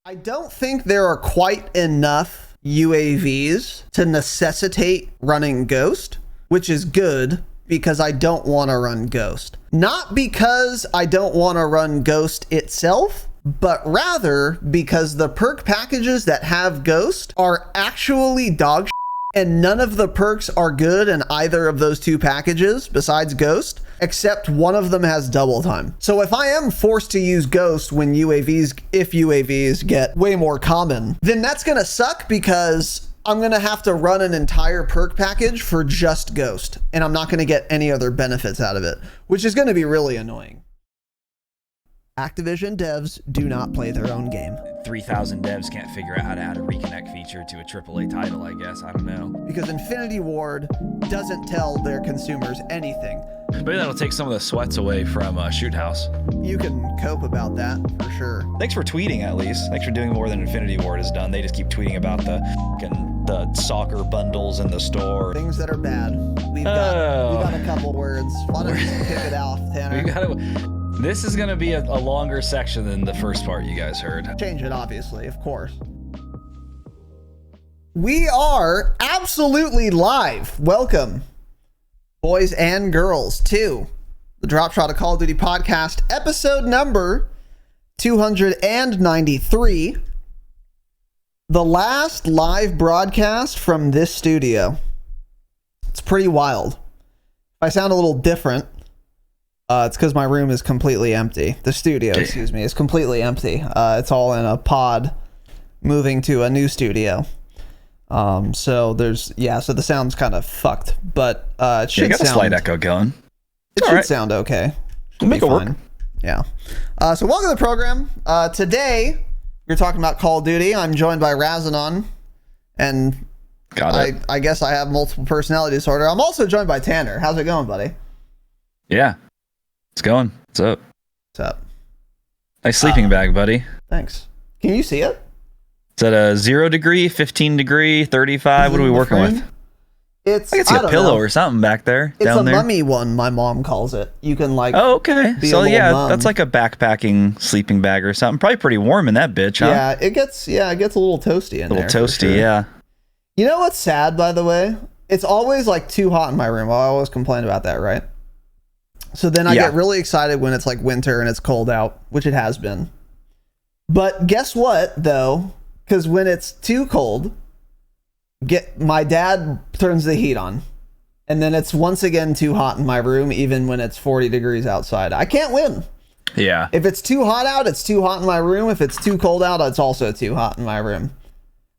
I don't think there are quite enough UAVs to necessitate running Ghost, which is good because I don't want to run Ghost. Not because I don't want to run Ghost itself, but rather because the perk packages that have Ghost are actually dog shit, and none of the perks are good in either of those two packages besides Ghost, except one of them has double time. So if I am forced to use Ghost when if UAVs get way more common, then that's gonna suck because I'm gonna have to run an entire perk package for just Ghost, and I'm not gonna get any other benefits out of it, which is gonna be really annoying. Activision devs do not play their own game. 3,000 devs can't figure out how to add a reconnect feature to a AAA title, I guess. I don't know. Because Infinity Ward doesn't tell their consumers anything. Maybe that'll take some of the sweats away from Shoot House. You can cope about that, for sure. Thanks for tweeting, at least. Thanks for doing more than Infinity Ward has done. They just keep tweeting about the soccer bundles in the store. Things that are bad. We got a couple words. Why don't you kick it off, Tanner? This is going to be a longer section than the first part you guys heard. Change it, obviously, of course. We are absolutely live. Welcome, boys and girls, to the Dropshot of Call of Duty podcast, episode number 293. The last live broadcast from this studio. It's pretty wild. If I sound a little different, it's because my room is completely empty. The studio, excuse me, is completely empty. It's all in a pod moving to a new studio. So the sound's kind of fucked, but it should you got a slight echo going. It should sound okay. Should make it work. Yeah. So welcome to the program. Today, we're talking about Call of Duty. I'm joined by Razinon, and I guess I have multiple personality disorder. I'm also joined by Tanner. How's it going, buddy? Yeah. It's going. What's up? What's up? Nice sleeping bag, buddy. Thanks. Can you see it? Is that a 0 degree, 15 degree, 35? What are we working with? I can see a pillow or something back there. It's a mummy one, my mom calls it. You can Oh, okay. So yeah, that's like a backpacking sleeping bag or something. Probably pretty warm in that bitch, huh? Yeah, it gets a little toasty in there. A little toasty, sure. Yeah. You know what's sad, by the way? It's always like too hot in my room. I always complain about that, right? So then I get really excited when it's like winter and it's cold out, which it has been. But guess what, though? Because when it's too cold, my dad turns the heat on. And then it's once again too hot in my room, even when it's 40 degrees outside. I can't win. Yeah. If it's too hot out, it's too hot in my room. If it's too cold out, it's also too hot in my room.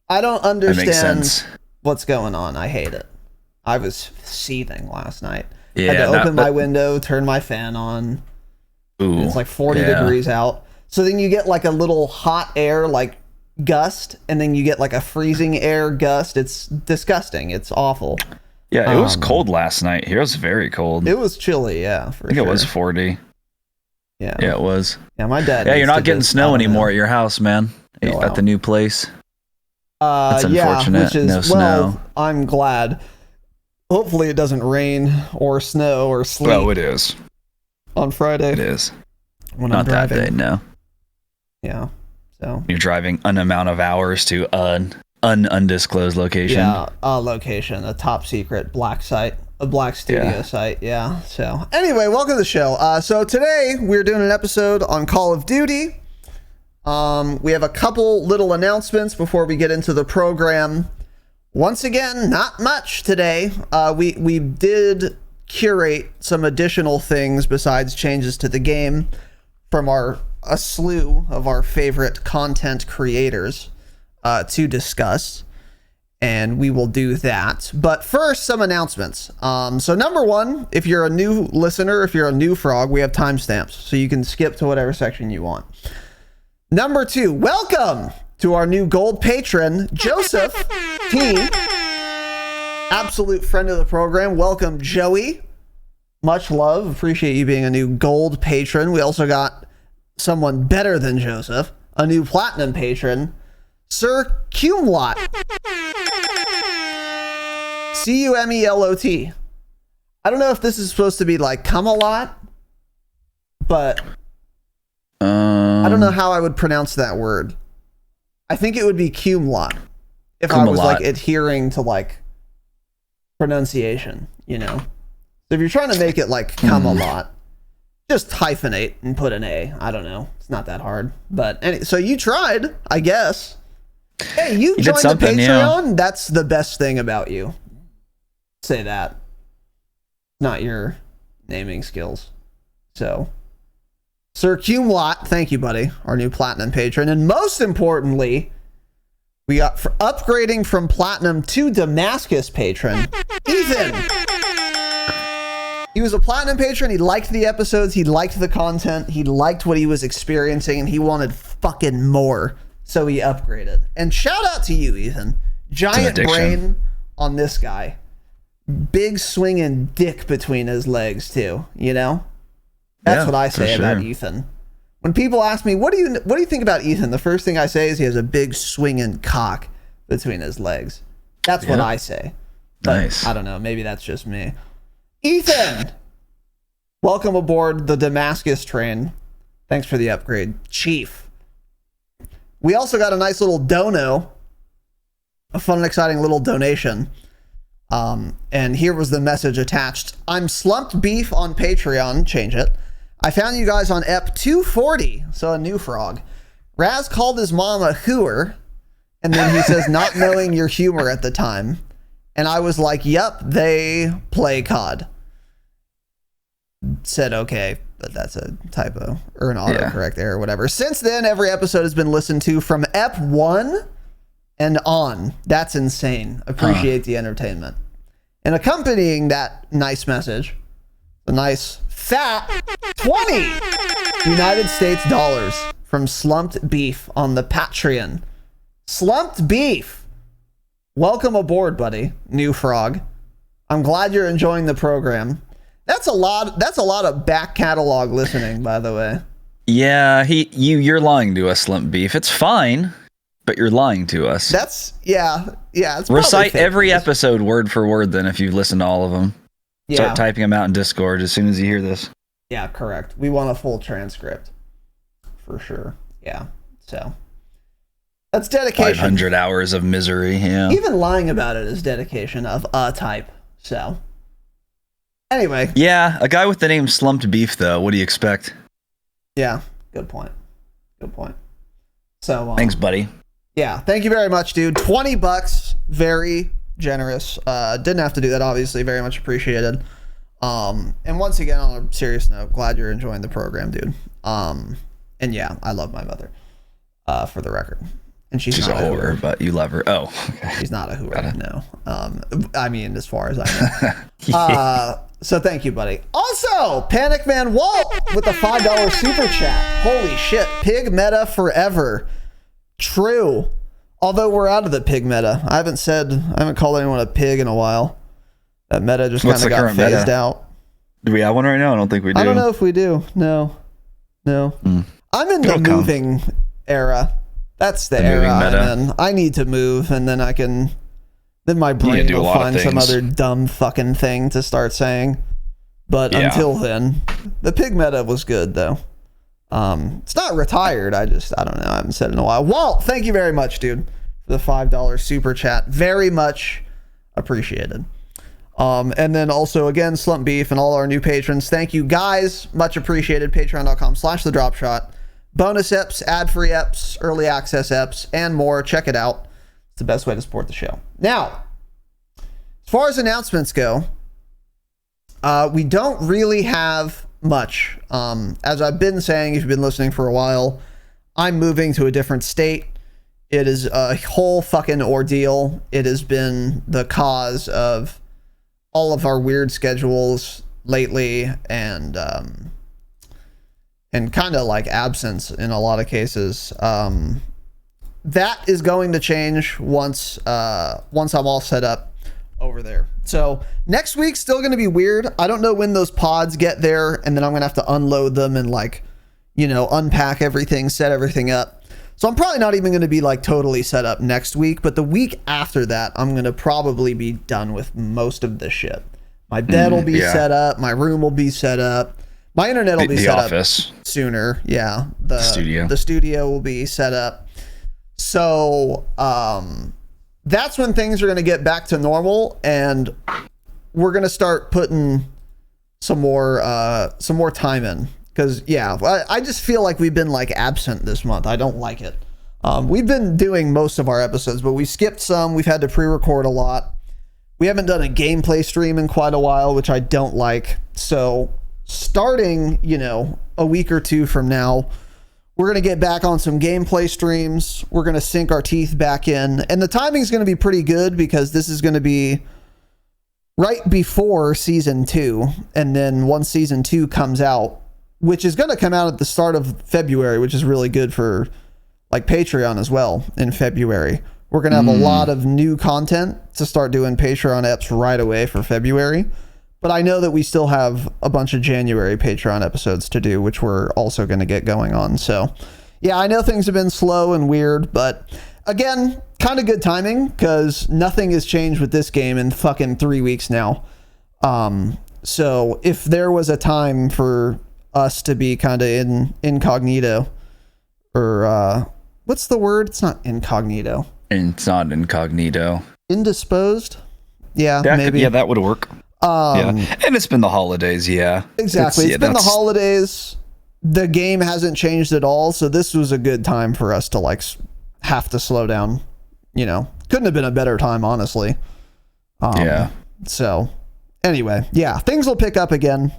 I don't understand what's going on. I hate it. I was seething last night. Yeah, had to open my window, turn my fan on. Ooh, it's like 40 degrees out. So then you get like a little hot air like gust, and then you get like a freezing air gust. It's disgusting. It's awful. Yeah, it was cold last night. Here it was very cold. It was chilly, yeah. I think it was 40. Yeah. Yeah, it was. Yeah, my dad. Yeah, you're not getting snow anymore at your house, man. At the new place. That's unfortunate. Yeah, which is, snow. I'm glad. Hopefully it doesn't rain or snow or sleet. Oh, it is. On Friday. It is. When not I'm driving. That day, no. Yeah. So you're driving an amount of hours to an undisclosed location. Yeah, a location, a top secret black site, a black studio site. Yeah. So anyway, welcome to the show. So today we're doing an episode on Call of Duty. We have a couple little announcements before we get into the program. Once again, not much today. We did curate some additional things besides changes to the game from a slew of our favorite content creators to discuss, and we will do that. But first, some announcements. So number one, if you're a new listener, if you're a new frog, we have timestamps, so you can skip to whatever section you want. Number two, welcome to our new gold patron, Joseph T. Absolute friend of the program. Welcome, Joey. Much love. Appreciate you being a new gold patron. We also got someone better than Joseph, a new platinum patron, Sir Cumlot. Cumelot. I don't know if this is supposed to be like Camelot, but I don't know how I would pronounce that word. I think it would be Cumlot if I was like adhering to like pronunciation, you know. So if you're trying to make it like Camelot, just hyphenate and put an A. I don't know. It's not that hard. But so you tried, I guess. Hey, you joined the Patreon. Yeah. That's the best thing about you. Say that. Not your naming skills. So, Sir Cumlot, thank you, buddy. Our new platinum patron. And most importantly, we got for upgrading from platinum to Damascus patron, Ethan. He was a platinum patron. He liked the episodes. He liked the content. He liked what he was experiencing, and he wanted fucking more. So he upgraded. And shout out to you, Ethan. Giant brain on this guy. Big swinging dick between his legs too. You know, that's what I say about Ethan. When people ask me, what do you think about Ethan? The first thing I say is he has a big swinging cock between his legs. That's what I say. But nice. I don't know. Maybe that's just me. Ethan, welcome aboard the Damascus train. Thanks for the upgrade, Chief. We also got a nice little dono, a fun and exciting little donation. And here was the message attached. I'm slumped beef on Patreon. Change it. I found you guys on EP 240. So a new frog. Raz called his mom a hooer. And then he says, not knowing your humor at the time. And I was like, yep, they play COD. Said, okay, but that's a typo or an autocorrect error or whatever. Since then, every episode has been listened to from EP 1 and on. That's insane. Appreciate the entertainment. And accompanying that nice message, the nice fat 20 United States dollars from Slumped Beef on the Patreon. Slumped Beef, welcome aboard, buddy. New frog. I'm glad you're enjoying the program. That's a lot of back catalog listening, by the way. Yeah, you're lying to us, Slumped Beef. It's fine. But you're lying to us. That's, it's recite every episode word for word then if you've listened to all of them. Yeah. Start typing them out in Discord as soon as you hear this. Yeah, correct. We want a full transcript. For sure. Yeah. So. That's dedication. 500 hours of misery, yeah. Even lying about it is dedication of a type. So. Anyway. Yeah, a guy with the name Slumped Beef, though. What do you expect? Yeah, good point. Good point. So. Thanks, buddy. Yeah, thank you very much, dude. $20, very generous. Didn't have to do that, obviously. Very much appreciated. And once again, on a serious note, glad you're enjoying the program, dude. And yeah, I love my mother, for the record. And she's not a whore, but you love her. Oh, okay. She's not a whore, no. I mean, as far as I know. So thank you, buddy. Also, Panic Man Walt with a $5 super chat. Holy shit, pig meta forever. True. Although we're out of the pig meta. I haven't called anyone a pig in a while. That meta just kind of got phased out. Do we have one right now? I don't think we do. I don't know if we do. No. I'm in the moving era. That's the era I'm in. I need to move, and then my brain will find some other dumb fucking thing to start saying. But until then, the pig meta was good, though. It's not retired. I don't know. I haven't said it in a while. Walt, thank you very much, dude, for the $5 super chat. Very much appreciated. And then also, again, Slump Beef and all our new patrons. Thank you, guys. Much appreciated. Patreon.com/thedropshot. Bonus eps, ad-free eps, early access eps, and more. Check it out. It's the best way to support the show. Now, as far as announcements go, we don't really have much. As I've been saying, if you've been listening for a while, I'm moving to a different state. It is a whole fucking ordeal. It has been the cause of all of our weird schedules lately, and kind of like absence in a lot of cases. That is going to change once I'm all set up over there. So next week's still going to be weird. I don't know when those pods get there, and then I'm going to have to unload them and unpack everything, set everything up. So I'm probably not even going to be totally set up next week, but the week after that, I'm going to probably be done with most of the shit. My bed will be set up. My room will be set up. My internet will be set up sooner. Yeah. The studio will be set up. So that's when things are going to get back to normal, and we're going to start putting some more time in. Because, yeah, I just feel like we've been, like, absent this month. I don't like it. We've been doing most of our episodes, but we skipped some. We've had to pre-record a lot. We haven't done a gameplay stream in quite a while, which I don't like. So starting, a week or two from now, we're going to get back on some gameplay streams. We're going to sink our teeth back in. And the timing is going to be pretty good because this is going to be right before Season 2. And then once Season 2 comes out, which is going to come out at the start of February, which is really good for like Patreon as well in February. We're going to have a lot of new content to start doing Patreon eps right away for February. But I know that we still have a bunch of January Patreon episodes to do, which we're also going to get going on. So, yeah, I know things have been slow and weird, but again, kind of good timing because nothing has changed with this game in fucking 3 weeks now. So if there was a time for us to be kind of incognito, or what's the word? It's not incognito. It's not incognito. Indisposed? Yeah, maybe. Yeah, that would work. And it's been the holidays, yeah. Exactly. It's been the holidays. The game hasn't changed at all, so this was a good time for us to like have to slow down. Couldn't have been a better time, honestly. So anyway, yeah, things will pick up again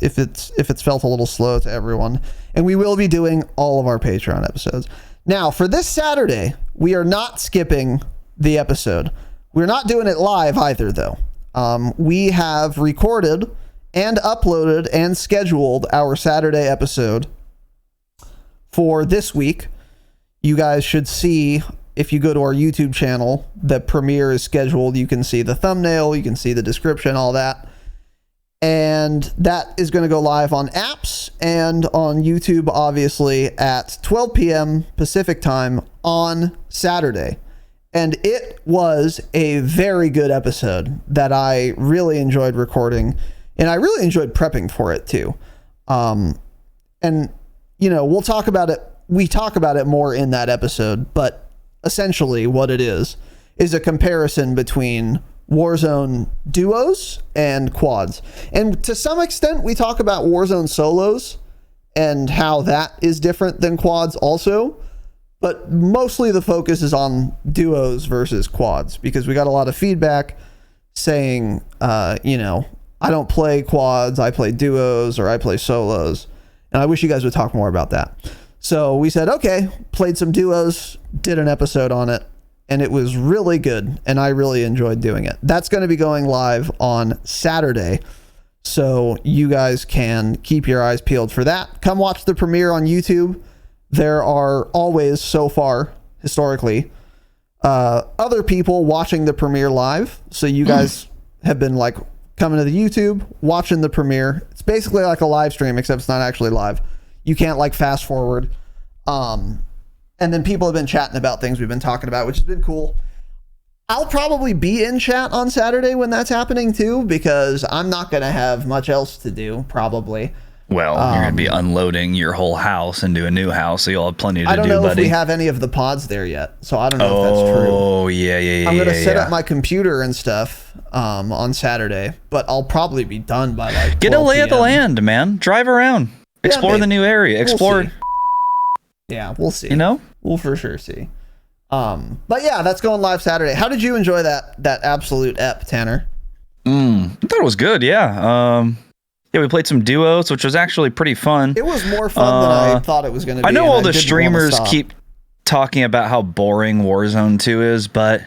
if it's felt a little slow to everyone, and we will be doing all of our Patreon episodes. Now, for this Saturday, we are not skipping the episode. We're not doing it live either, though. We have recorded and uploaded and scheduled our Saturday episode for this week. You guys should see, if you go to our YouTube channel, the premiere is scheduled. You can see the thumbnail, you can see the description, all that. And that is going to go live on apps and on YouTube, obviously, at 12 p.m. Pacific time on Saturday. And it was a very good episode that I really enjoyed recording, and I really enjoyed prepping for it too. And we'll talk about it. We talk about it more in that episode, but essentially what it is a comparison between Warzone duos and quads. And to some extent, we talk about Warzone solos and how that is different than quads also. But mostly the focus is on duos versus quads because we got a lot of feedback saying, I don't play quads, I play duos, or I play solos. And I wish you guys would talk more about that. So we said, okay, played some duos, did an episode on it, and it was really good. And I really enjoyed doing it. That's going to be going live on Saturday. So you guys can keep your eyes peeled for that. Come watch the premiere on YouTube. There are always, so far, historically, other people watching the premiere live. So you guys have been like coming to the YouTube, watching the premiere. It's basically like a live stream, except it's not actually live. You can't like fast forward. And then people have been chatting about things we've been talking about, which has been cool. I'll probably be in chat on Saturday when that's happening too, because I'm not going to have much else to do, probably. Well, you're going to be unloading your whole house into a new house, so you'll have plenty to do, buddy. I don't know if we have any of the pods there yet, so I don't know if that's true. Oh, yeah. I'm going to set up my computer and stuff on Saturday, but I'll probably be done by like Get a lay of the land, man. Drive around. Explore the new area. Explore. Yeah, we'll see. We'll for sure see. But yeah, that's going live Saturday. How did you enjoy that absolute ep, Tanner? I thought it was good, yeah. Yeah, we played some duos, which was actually pretty fun. It was more fun than I thought it was going to be. I know all the streamers keep talking about how boring Warzone 2 is, but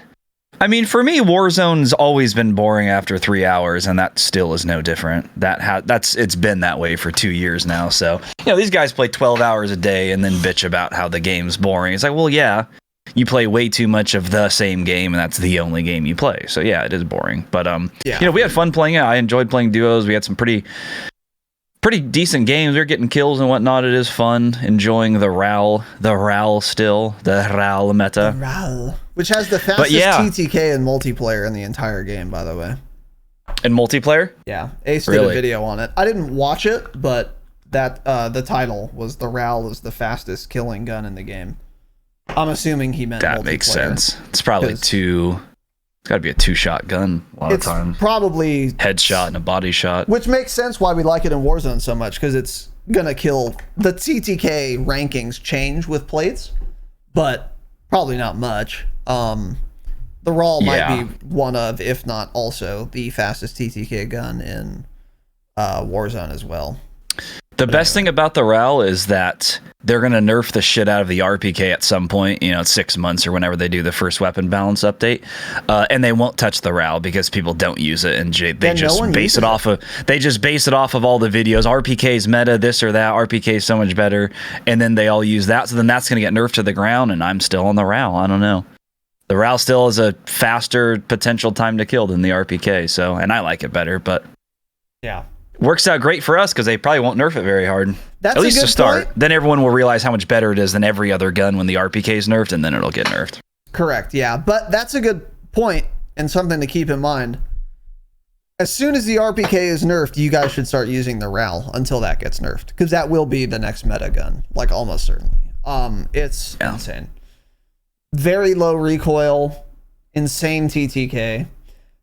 I mean, for me, Warzone's always been boring after 3 hours, and that still is no different. It's been that way for 2 years now. So, these guys play 12 hours a day and then bitch about how the game's boring. It's like, well, yeah, you play way too much of the same game, and that's the only game you play. So yeah, it is boring. But we had fun playing it. I enjoyed playing duos. We had some pretty decent games. We were getting kills and whatnot. It is fun enjoying the RAL meta. The RAL, which has the fastest TTK in multiplayer in the entire game, by the way. In multiplayer? Yeah, Ace did a video on it. I didn't watch it, but that the title was the RAL is the fastest killing gun in the game. I'm assuming he meant that makes multiplayer. sense. It's probably it's got to be a 2-shot gun a lot of times. Probably headshot and a body shot. Which makes sense why we like it in Warzone so much, because it's going to kill. The TTK rankings change with plates, but probably not much. The RAL might be one of, if not also, the fastest TTK gun in Warzone as well. The best thing about the RAL is that they're going to nerf the shit out of the RPK at some point, 6 months or whenever they do the first weapon balance update. And they won't touch the RAL because people don't use it. And they just base it off of all the videos. RPK's meta, this or that. RPK is so much better. And then they all use that. So then that's going to get nerfed to the ground. And I'm still on the RAL. I don't know. The RAL still has a faster potential time to kill than the RPK. So, and I like it better, but yeah. Works out great for us because they probably won't nerf it very hard. That's at least a good to start. point. Then everyone will realize how much better it is than every other gun when the RPK is nerfed, and then it'll get nerfed. Correct, yeah. But that's a good point and something to keep in mind. As soon as the RPK is nerfed, you guys should start using the RAL until that gets nerfed, because that will be the next meta gun, like almost certainly. It's insane. Very low recoil, insane TTK.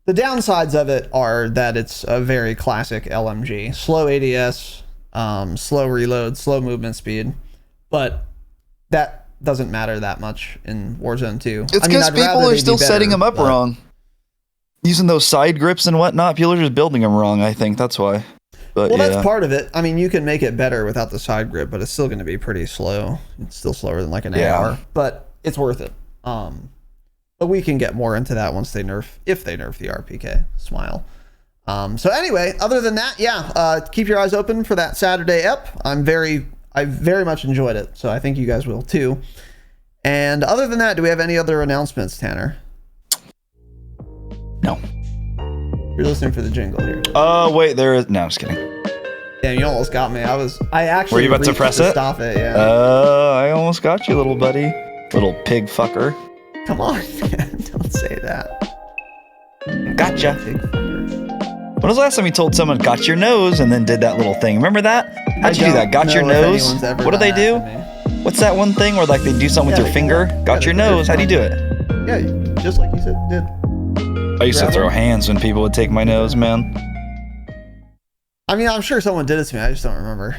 The downsides of it are that it's a very classic LMG. Slow ADS, slow reload, slow movement speed. But that doesn't matter that much in Warzone 2. It's because people are still setting them up wrong. Using those side grips and whatnot, people are just building them wrong, I think. That's why. But, that's part of it. I mean, you can make it better without the side grip, but it's still going to be pretty slow. It's still slower than like an AR. But it's worth it. But we can get more into that once if they nerf the RPK. Smile. So anyway, other than that, keep your eyes open for that Saturday ep. I very much enjoyed it, so I think you guys will too. And other than that, do we have any other announcements, Tanner? No. You're listening for the jingle here. Oh, wait, there is. No, I'm just kidding. Damn, you almost got me. I actually. Were you about to press it? Stop it, yeah. I almost got you, little buddy. Little pig fucker. Come on, man. Don't say that. Gotcha. When was the last time you told someone got your nose and then did that little thing? Remember that? How'd you do that? Got your nose? What do they do? What's that one thing where like they do something with their finger? Got your nose. How do you do it? Yeah, just like you said, did. I used to throw hands when people would take my nose, man. I mean, I'm sure someone did it to me. I just don't remember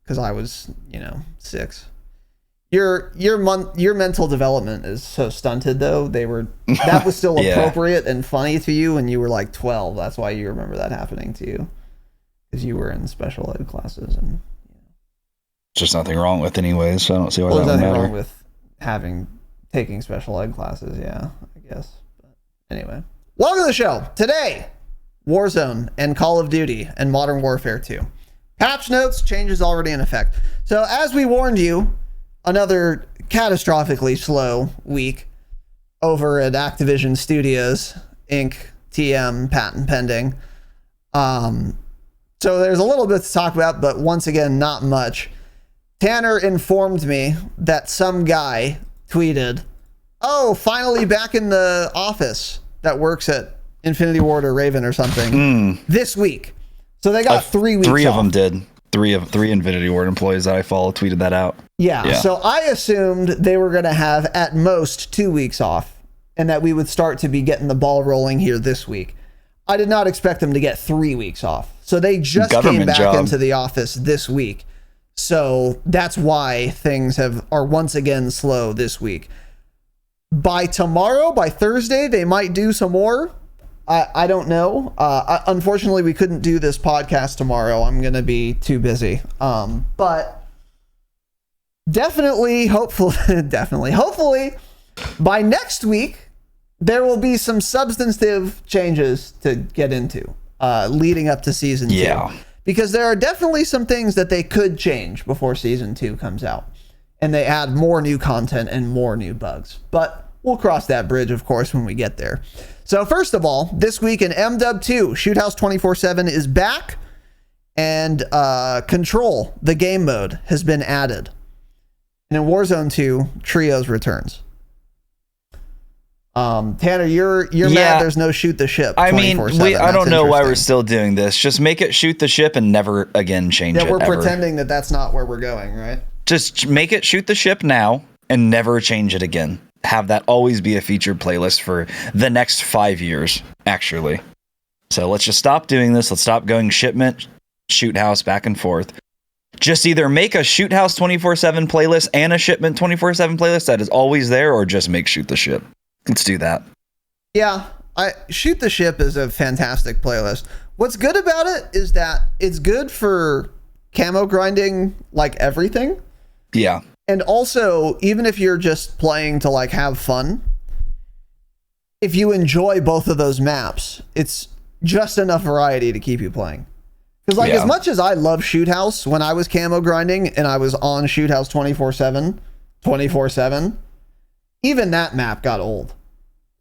because I was, 6. Your mental development is so stunted though. That was still appropriate and funny to you when you were like 12. That's why you remember that happening to you, because you were in special ed classes and. There's nothing wrong with anyways, so I don't see why that would matter. There's nothing wrong with taking special ed classes, yeah, I guess. But anyway, welcome to the show. Today, Warzone and Call of Duty and Modern Warfare 2. Patch notes, changes already in effect. So as we warned you, another catastrophically slow week over at Activision Studios, Inc., TM, patent pending. So there's a little bit to talk about, but once again, not much. Tanner informed me that some guy tweeted, "Oh, finally back in the office," that works at Infinity Ward or Raven or something, this week. So they got 3 weeks Three off. of them did. Three Infinity Ward employees that I follow tweeted that out. Yeah, so I assumed they were going to have at most 2 weeks off and that we would start to be getting the ball rolling here this week. I did not expect them to get 3 weeks off. So they just came back into the office this week. So that's why things are once again slow this week. By tomorrow, by Thursday, they might do some more. I don't know. Unfortunately, we couldn't do this podcast tomorrow. I'm going to be too busy. But hopefully, by next week, there will be some substantive changes to get into leading up to season 2. Because there are definitely some things that they could change before season 2 comes out. And they add more new content and more new bugs. But we'll cross that bridge, of course, when we get there. So first of all, this week in MW 2, Shoothouse 24/7 is back. And Control, the game mode, has been added. And in Warzone 2, Trios returns. Tanner, you're mad there's no shoot the ship. I mean, I don't know why we're still doing this. Just make it shoot the ship and never again change it. Yeah, we're pretending that that's not where we're going, right? Just make it shoot the ship now and never change it again. Have that always be a featured playlist for the next 5 years, actually. So let's just stop doing this. Let's stop going shipment, shoot house, back and forth. Just either make a shoot house 24/7 playlist and a shipment 24/7 playlist that is always there, or just make shoot the ship. Let's do that. Yeah, shoot the ship is a fantastic playlist. What's good about it is that it's good for camo grinding, like everything. Yeah. And also, even if you're just playing to like have fun, if you enjoy both of those maps, it's just enough variety to keep you playing. Because like as much as I love shoot house, when I was camo grinding and I was on shoot house 24/7, even that map got old,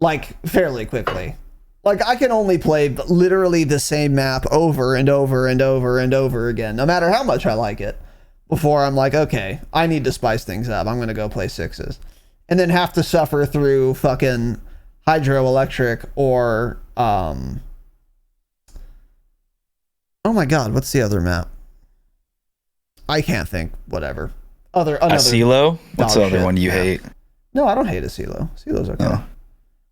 like fairly quickly. Like I can only play literally the same map over and over and over and over again, no matter how much I like it, before I'm like, okay, I need to spice things up. I'm going to go play sixes, and then have to suffer through fucking hydroelectric or, oh my God, what's the other map? I can't think. Whatever. Another Asilo? What's the other one you map. hate? No, I don't hate Asilo. Asilo's okay. Oh.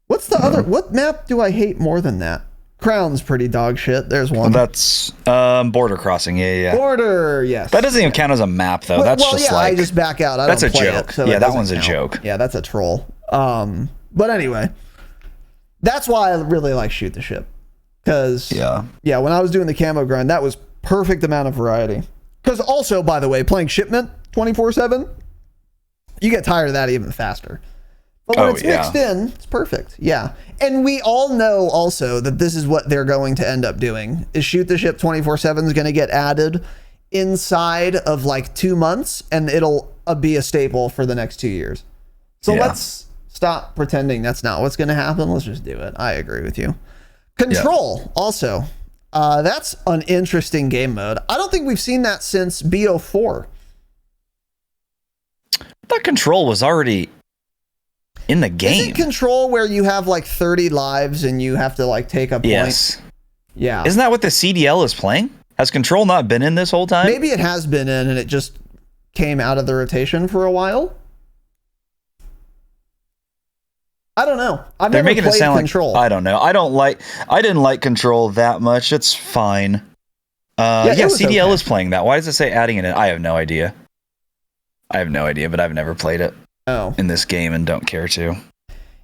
What's the other? What map do I hate more than that? Crown's pretty dog shit. There's one. That's Border Crossing. Yeah. Border, yes. That doesn't even count as a map, though. That's just like... I just back out. I that's don't a play joke. It, so yeah, that doesn't one's count. a joke. Yeah, that's a troll. But anyway, that's why I really like shoot the ship. Because when I was doing the camo grind, that was perfect amount of variety. Because also, by the way, playing shipment 24/7, you get tired of that even faster. But when it's mixed in, it's perfect. Yeah. And we all know also that this is what they're going to end up doing, is shoot the ship 24/7 is going to get added inside of like 2 months, and it'll be a staple for the next 2 years. So let's stop pretending that's not what's going to happen. Let's just do it. I agree with you. Control also. That's an interesting game mode. I don't think we've seen that since BO4. That Control was already in the game. Is it Control where you have like 30 lives and you have to like take a point? Yes. Yeah. Isn't that what the CDL is playing? Has Control not been in this whole time? Maybe it has been in and it just came out of the rotation for a while. I don't know. I've never played Control. I don't know. I didn't like Control that much. It's fine. CDL is playing that. Why does it say adding it in? I have no idea. But I've never played it in this game and don't care to.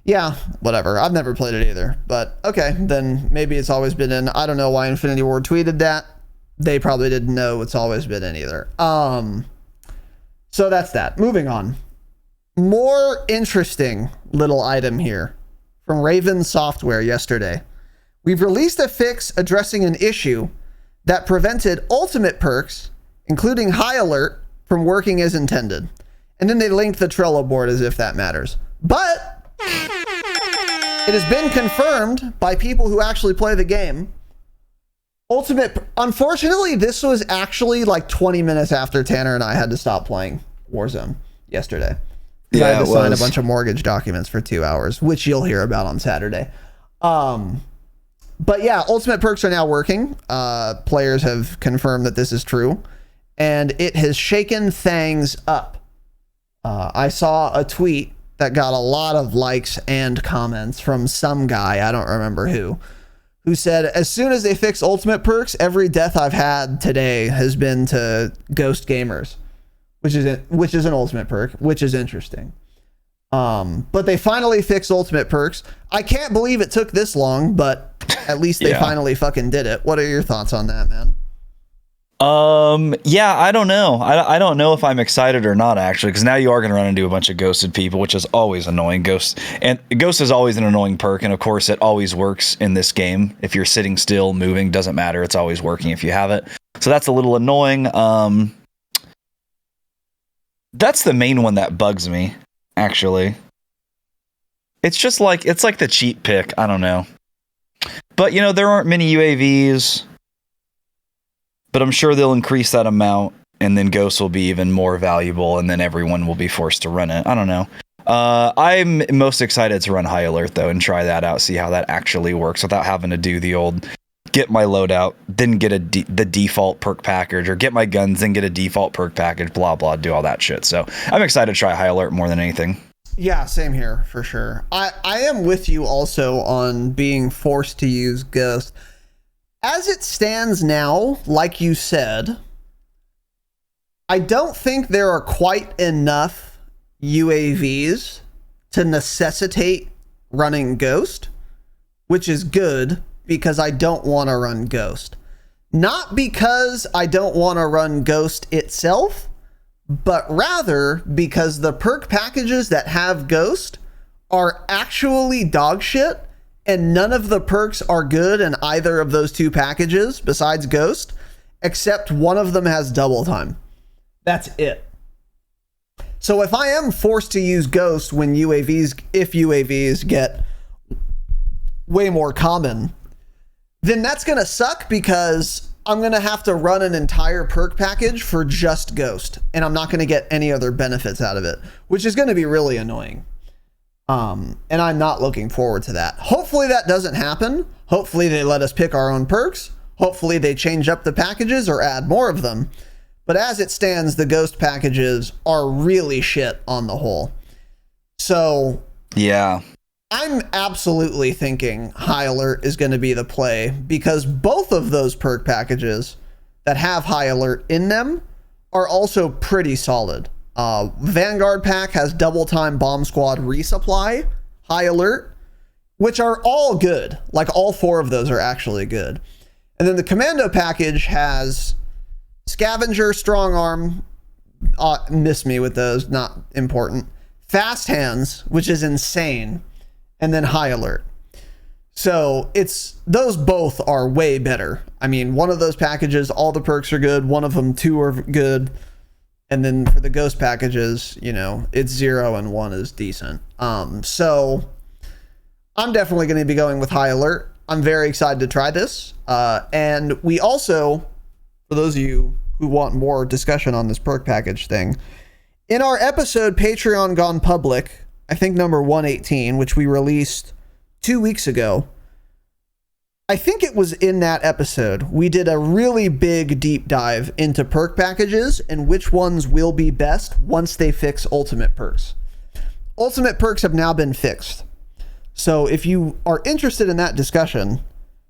Yeah, whatever. I've never played it either. But okay, then maybe it's always been in. I don't know why Infinity Ward tweeted that. They probably didn't know it's always been in either. So that's that. Moving on. More interesting little item here from Raven Software yesterday. We've released a fix addressing an issue that prevented ultimate perks, including High Alert, from working as intended. And then they linked the Trello board as if that matters. But it has been confirmed by people who actually play the game. Unfortunately, this was actually like 20 minutes after Tanner and I had to stop playing Warzone yesterday. I had to sign a bunch of mortgage documents for 2 hours, which you'll hear about on Saturday. But yeah, ultimate perks are now working. Players have confirmed that this is true, and it has shaken things up. I saw a tweet that got a lot of likes and comments from some guy, I don't remember who said, as soon as they fix ultimate perks, every death I've had today has been to ghost gamers. Which is an ultimate perk, which is interesting. But they finally fixed ultimate perks. I can't believe it took this long, but at least they finally fucking did it. What are your thoughts on that, man? I don't know. I don't know if I'm excited or not, actually, because now you are going to run into a bunch of ghosted people, which is always annoying. Ghost is always an annoying perk, and of course it always works in this game. If you're sitting still, moving, doesn't matter. It's always working if you have it. So that's a little annoying. That's the main one that bugs me, actually. It's like the cheap pick. I don't know. But, there aren't many UAVs. But I'm sure they'll increase that amount, and then Ghosts will be even more valuable, and then everyone will be forced to run it. I don't know. I'm most excited to run High Alert, though, and try that out, see how that actually works without having to do the old get my loadout, then get the default perk package, or get my guns, then get a default perk package, blah, blah, do all that shit. So I'm excited to try high alert more than anything. Yeah, same here, for sure. I am with you also on being forced to use Ghost. As it stands now, like you said, I don't think there are quite enough UAVs to necessitate running Ghost, which is good, because I don't want to run Ghost. Not because I don't want to run Ghost itself, but rather because the perk packages that have Ghost are actually dog shit, and none of the perks are good in either of those two packages besides Ghost, except one of them has double time. That's it. So if I am forced to use Ghost when if UAVs get way more common, then that's going to suck, because I'm going to have to run an entire perk package for just Ghost, and I'm not going to get any other benefits out of it, which is going to be really annoying. And I'm not looking forward to that. Hopefully that doesn't happen. Hopefully they let us pick our own perks. Hopefully they change up the packages or add more of them. But as it stands, the Ghost packages are really shit on the whole. So yeah, I'm absolutely thinking High Alert is going to be the play, because both of those perk packages that have High Alert in them are also pretty solid. Vanguard pack has double time bomb squad resupply, High Alert, which are all good. Like, all four of those are actually good. And then the Commando package has Scavenger, Strong Arm, miss me with those, not important. Fast Hands, which is insane. And then High Alert. So those both are way better. I mean, one of those packages, all the perks are good. One of them, 2 are good. And then for the Ghost packages, it's 0 and 1 is decent. So I'm definitely going to be going with High Alert. I'm very excited to try this. And we also, for those of you who want more discussion on this perk package thing, in our episode Patreon Gone Public, I think number 118, which we released 2 weeks ago, I think it was in that episode, we did a really big deep dive into perk packages and which ones will be best once they fix ultimate perks. Ultimate perks have now been fixed. So if you are interested in that discussion,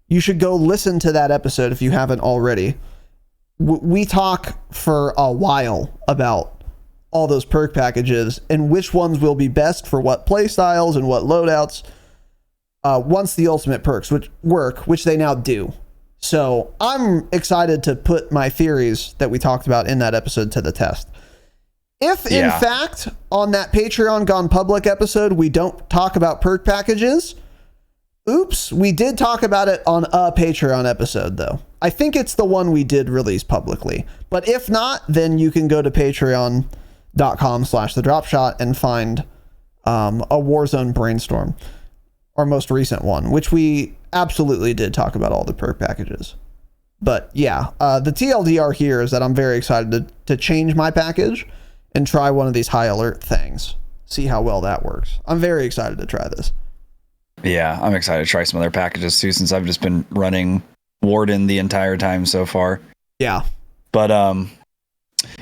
you should go listen to that episode if you haven't already. We talk for a while about all those perk packages and which ones will be best for what playstyles and what loadouts once the ultimate perks which they now do. So I'm excited to put my theories that we talked about in that episode to the test. If in fact on that Patreon Gone Public episode we don't talk about perk packages, oops, we did talk about it on a Patreon episode though. I think it's the one we did release publicly. But if not, then you can go to patreon.com/thedropshot and find a Warzone brainstorm, our most recent one, which we absolutely did talk about all the perk packages. But yeah, the TLDR here is that I'm very excited to change my package and try one of these High Alert things. See how well that works. I'm very excited to try this. Yeah, I'm excited to try some other packages too, since I've just been running Warden the entire time so far. Yeah. But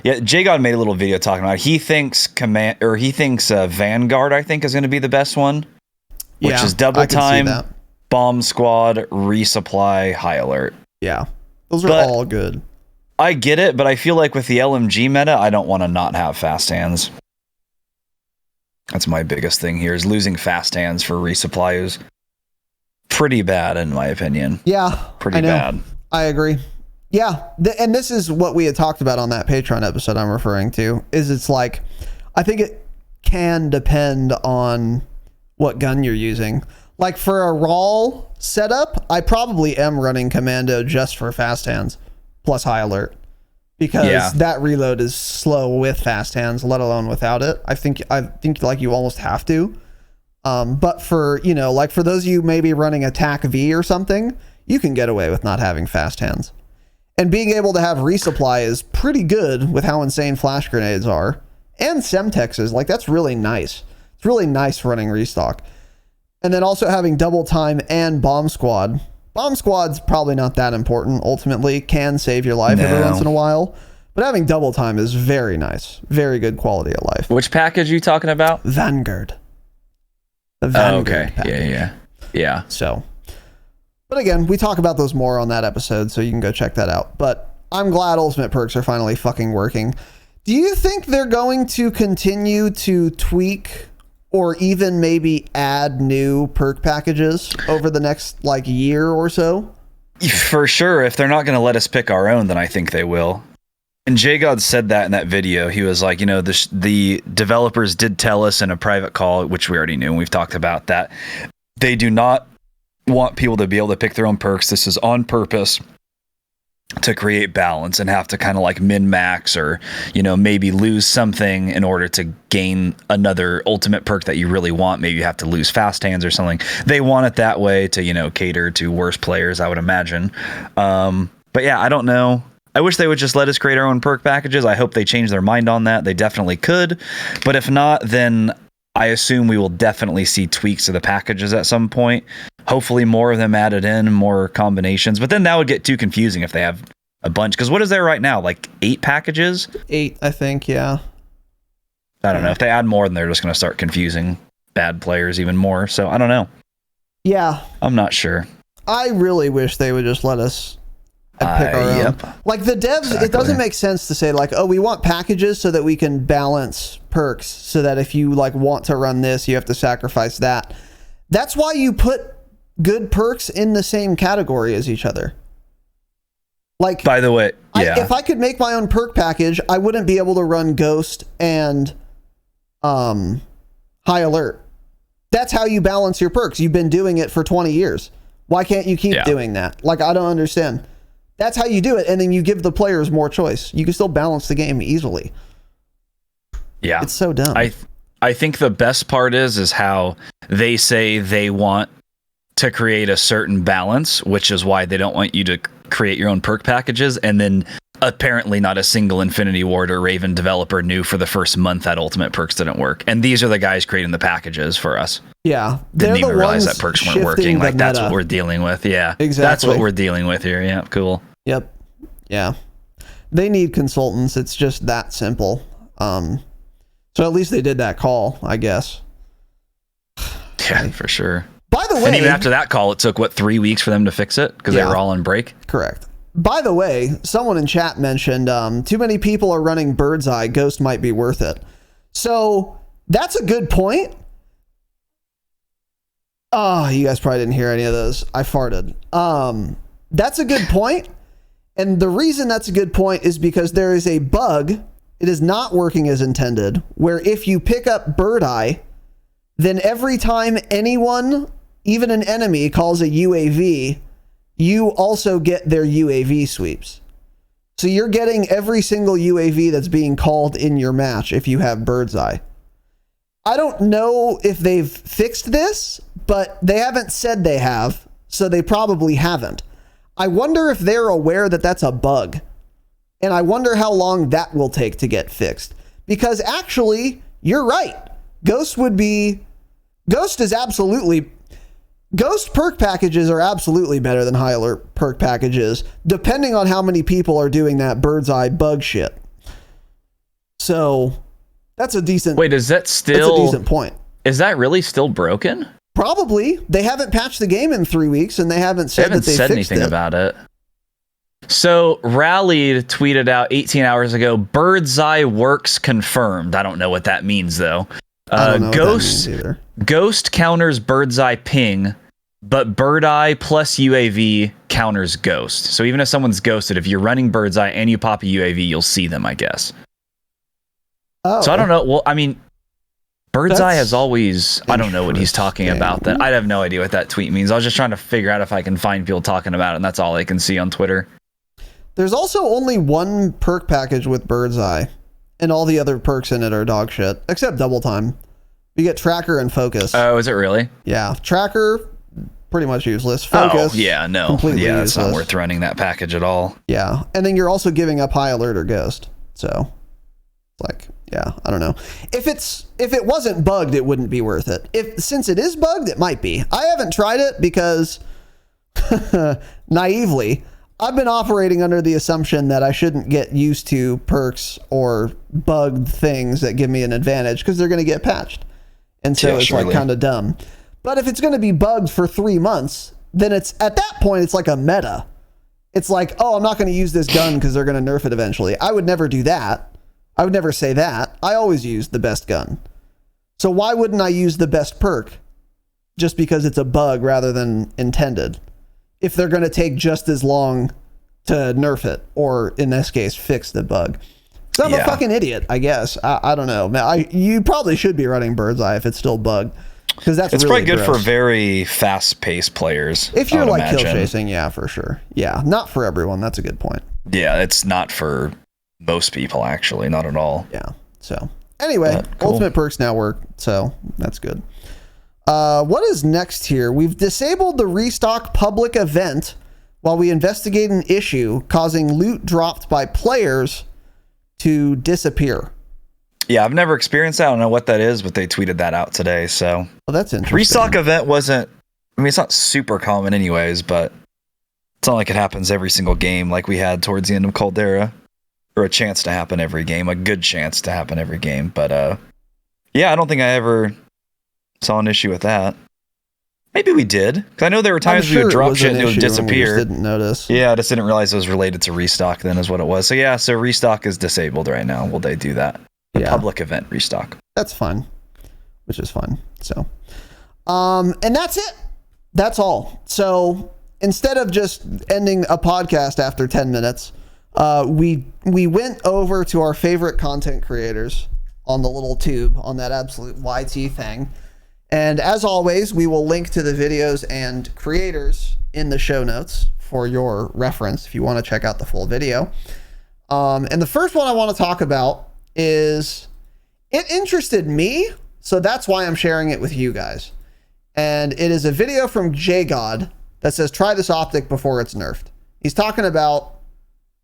yeah, JGOD made a little video talking about it. He thinks Vanguard, I think, is going to be the best one, which is double time, bomb squad, resupply, High Alert. Yeah, those are all good. I get it, but I feel like with the LMG meta, I don't want to not have fast hands. That's my biggest thing here, is losing fast hands for resupply is pretty bad in my opinion. Yeah, pretty bad. I agree. Yeah, and this is what we had talked about on that Patreon episode I'm referring to, is it's like, I think it can depend on what gun you're using. Like for a raw setup, I probably am running Commando just for fast hands plus High Alert, because that reload is slow with fast hands, let alone without it. I think like you almost have to. But for, like for those of you maybe running Attack V or something, you can get away with not having fast hands. And being able to have resupply is pretty good with how insane flash grenades are. And Semtexes, like that's really nice. It's really nice running restock. And then also having double time and bomb squad Bomb Squad's probably not that important. Ultimately, can save your life every once in a while. But having double time is very nice. Very good quality of life. Which package are you talking about? Vanguard. The Vanguard package. Yeah. So, but again, we talk about those more on that episode, so you can go check that out. But I'm glad ultimate perks are finally fucking working. Do you think they're going to continue to tweak or even maybe add new perk packages over the next like year or so? For sure. If they're not going to let us pick our own, then I think they will. And JGOD said that in that video. He was like, the developers did tell us in a private call, which we already knew, and we've talked about that. They do not want people to be able to pick their own perks. This is on purpose to create balance and have to kind of like min-max or, maybe lose something in order to gain another ultimate perk that you really want. Maybe you have to lose fast hands or something. They want it that way to, cater to worse players, I would imagine. But yeah, I don't know. I wish they would just let us create our own perk packages. I hope they change their mind on that. They definitely could. But if not, then I assume we will definitely see tweaks to the packages at some point. Hopefully more of them added in, more combinations. But then that would get too confusing if they have a bunch. Because what is there right now? Like 8 packages? 8, I think, yeah. I don't know. If they add more, then they're just going to start confusing bad players even more. So I don't know. Yeah. I'm not sure. I really wish they would just let us pick our own. Yep. Like the devs, exactly. It doesn't make sense to say like, oh, we want packages so that we can balance perks so that if you like want to run this, you have to sacrifice that. That's why you put good perks in the same category as each other. Like, by the way, yeah. If I could make my own perk package, I wouldn't be able to run Ghost and High Alert. That's how you balance your perks. You've been doing it for 20 years. Why can't you keep doing that? Like, I don't understand. That's how you do it, and then you give the players more choice. You can still balance the game easily. Yeah. It's so dumb. I think the best part is how they say they want to create a certain balance, which is why they don't want you to create your own perk packages, and then apparently not a single Infinity Ward or Raven developer knew for the first month that ultimate perks didn't work. And these are the guys creating the packages for us. Yeah. Didn't even realize that perks weren't working. Like, that's what we're dealing with. Yeah. Exactly. That's what we're dealing with here. Yeah. Cool. Yep. Yeah. They need consultants. It's just that simple. So at least they did that call, I guess. Yeah, for sure. By the way, and even after that call, it took 3 weeks for them to fix it because they were all on break. Correct. By the way, someone in chat mentioned too many people are running Bird's Eye. Ghost might be worth it. So that's a good point. Oh, you guys probably didn't hear any of those. I farted. That's a good point. And the reason that's a good point is because there is a bug. It is not working as intended, where if you pick up Bird Eye, then every time anyone, even an enemy, calls a UAV, you also get their UAV sweeps. So you're getting every single UAV that's being called in your match if you have Bird's Eye. I don't know if they've fixed this, but they haven't said they have, so they probably haven't. I wonder if they're aware that that's a bug. And I wonder how long that will take to get fixed. Because actually, you're right. Ghost perk packages are absolutely better than High Alert perk packages, depending on how many people are doing that Bird's Eye bug shit. So that's a decent. Wait, is that still? That's a decent point. Is that really still broken? Probably. They haven't patched the game in 3 weeks, and they haven't said that they said fixed anything about it. So Rallied tweeted out 18 hours ago, Bird's Eye works confirmed. I don't know what that means though. I don't know what that means either. Ghost counters Bird's Eye ping, but Bird Eye plus UAV counters Ghost. So even if someone's ghosted, if you're running Bird's Eye and you pop a UAV, you'll see them, I guess. Oh. So I don't know. Well, I mean, Bird's Eye has always, I don't know what he's talking about. That I have no idea what that tweet means. I was just trying to figure out if I can find people talking about it, and that's all I can see on Twitter. There's also only one perk package with Bird's Eye, and all the other perks in it are dog shit, except double time. You get Tracker and Focus. Oh, is it really? Yeah. Tracker, pretty much useless. Focus. Oh, yeah, no. Completely useless. It's not worth running running that package at all. Yeah. And then you're also giving up High Alert or Ghost. So, like, yeah, I don't know. If it wasn't bugged, it wouldn't be worth it. Since it is bugged, it might be. I haven't tried it because naively, I've been operating under the assumption that I shouldn't get used to perks or bugged things that give me an advantage because they're going to get patched. And so it's like kind of dumb. But if it's going to be bugged for 3 months, then it's at that point, it's like a meta. It's like, oh, I'm not going to use this gun because they're going to nerf it eventually. I would never do that. I would never say that. I always use the best gun. So why wouldn't I use the best perk just because it's a bug rather than intended? If they're going to take just as long to nerf it, or in this case, fix the bug. So I'm a fucking idiot, I guess. I don't know. You probably should be running Bird's Eye if it's still bugged. Because it's really probably good for very fast-paced players. If you're like kill chasing, yeah, for sure. Yeah, not for everyone. That's a good point. Yeah, it's not for most people, actually. Not at all. Yeah. So anyway, cool. Ultimate perks now work. So that's good. What is next here? We've disabled the restock public event while we investigate an issue causing loot dropped by players to disappear. Yeah, I've never experienced that. I don't know what that is, but they tweeted that out today. So, well, that's interesting. Restock event wasn't, I mean, it's not super common anyways, but it's not like it happens every single game like we had towards the end of Caldera, or a chance to happen every game, a good chance to happen every game. But yeah, I don't think I ever saw an issue with that. Maybe we did, because I know there were times we would drop shit and it would disappear. We just didn't notice. Yeah, I just didn't realize it was related to restock then is what it was. So yeah, so restock is disabled right now. Will they do that? The public event restock. That's fine, which is fine. So, and that's it. That's all. So instead of just ending a podcast after 10 minutes, we went over to our favorite content creators on the little tube on that absolute YT thing. And as always, we will link to the videos and creators in the show notes for your reference if you want to check out the full video. And the first one I want to talk about is, it interested me, so that's why I'm sharing it with you guys. And it is a video from JGOD that says, try this optic before it's nerfed. He's talking about,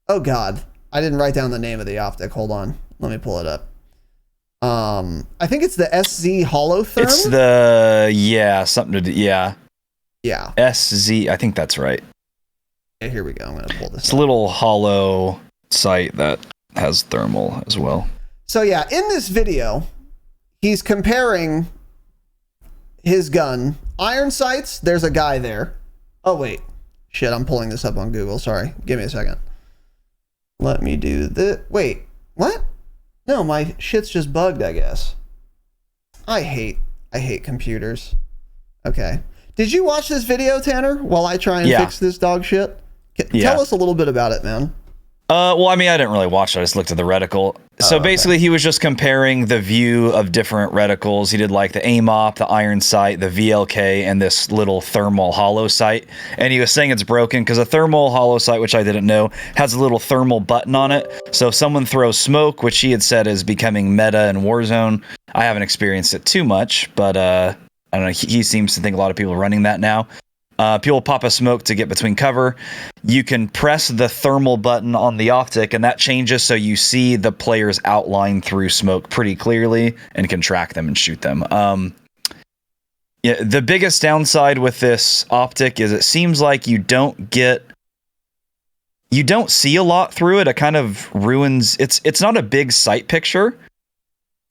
oh God, I didn't write down the name of the optic. Hold on. Let me pull it up. I think it's the SZ Holotherm. It's the, something to do, yeah. SZ, I think that's right. Okay, here we go. I'm going to pull this It's up. A little hollow sight that has thermal as well. So yeah, in this video, he's comparing his gun. Iron sights, there's a guy there. Oh wait, shit, I'm pulling this up on Google. Sorry, give me a second. Let me do the, wait, what? No, my shit's just bugged, I guess. I hate computers. Okay. Did you watch this video, Tanner, while I try and fix this dog shit? Tell us a little bit about it, man. Well, I mean, I didn't really watch it. I just looked at the reticle. So basically, he was just comparing the view of different reticles. He did like the AIM-OP, the iron sight, the VLK, and this little thermal hollow sight. And he was saying it's broken because a thermal hollow sight, which I didn't know, has a little thermal button on it. So if someone throws smoke, which he had said is becoming meta in Warzone, I haven't experienced it too much, but I don't know. He seems to think a lot of people are running that now. People pop a smoke to get between cover. You can press the thermal button on the optic, and that changes so you see the player's outline through smoke pretty clearly and can track them and shoot them. The biggest downside with this optic is it seems like you don't see a lot through it. It kind of ruins. It's not a big sight picture,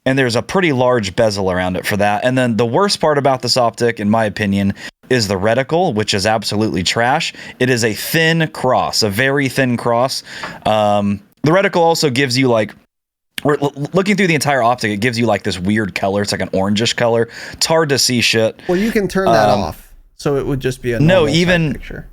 and there's a pretty large bezel around it for that. And then the worst part about this optic, in my opinion, is the reticle, which is absolutely trash. It is a thin cross, a very thin cross. The reticle also gives you like, looking through the entire optic, it gives you like this weird color. It's like an orangish color. It's hard to see shit. Well, you can turn that off, so it would just be a normal sight picture.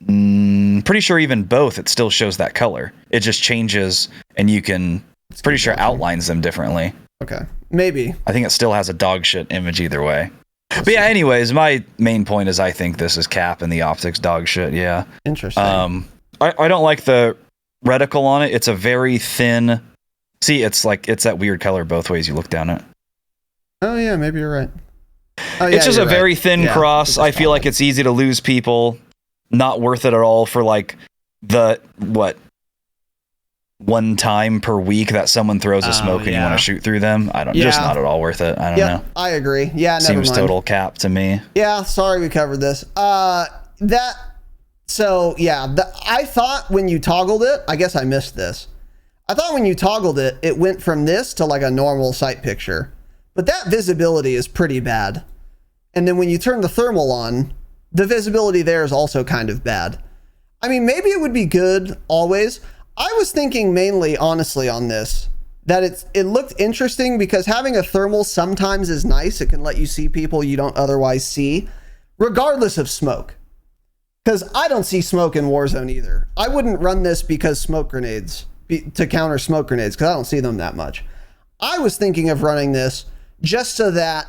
Pretty sure even both, it still shows that color. It just changes, and you can. It's pretty sure outlines them differently. Okay, maybe. I think it still has a dog shit image either way. But yeah, anyways, my main point is I think this is cap and the optics dog shit. Yeah. Interesting. I don't like the reticle on it. It's a very thin. See, it's that weird color both ways you look down it. Oh yeah, maybe you're right. Oh, yeah, it's just a very thin cross. I feel like it's easy to lose people. Not worth it at all for like the one time per week that someone throws a smoke and you want to shoot through them. Just not at all worth it. I don't know. I agree. Yeah, never Seems mind. total cap to me. Yeah, sorry we covered this. So yeah, I thought when you toggled it, I guess I missed this. I thought when you toggled it, it went from this to like a normal sight picture. But that visibility is pretty bad. And then when you turn the thermal on, the visibility there is also kind of bad. I mean, maybe it would be good always. I was thinking mainly, honestly, on this, that it looked interesting because having a thermal sometimes is nice. It can let you see people you don't otherwise see, regardless of smoke. Because I don't see smoke in Warzone either. I wouldn't run this because smoke grenades, to counter smoke grenades, because I don't see them that much. I was thinking of running this just so that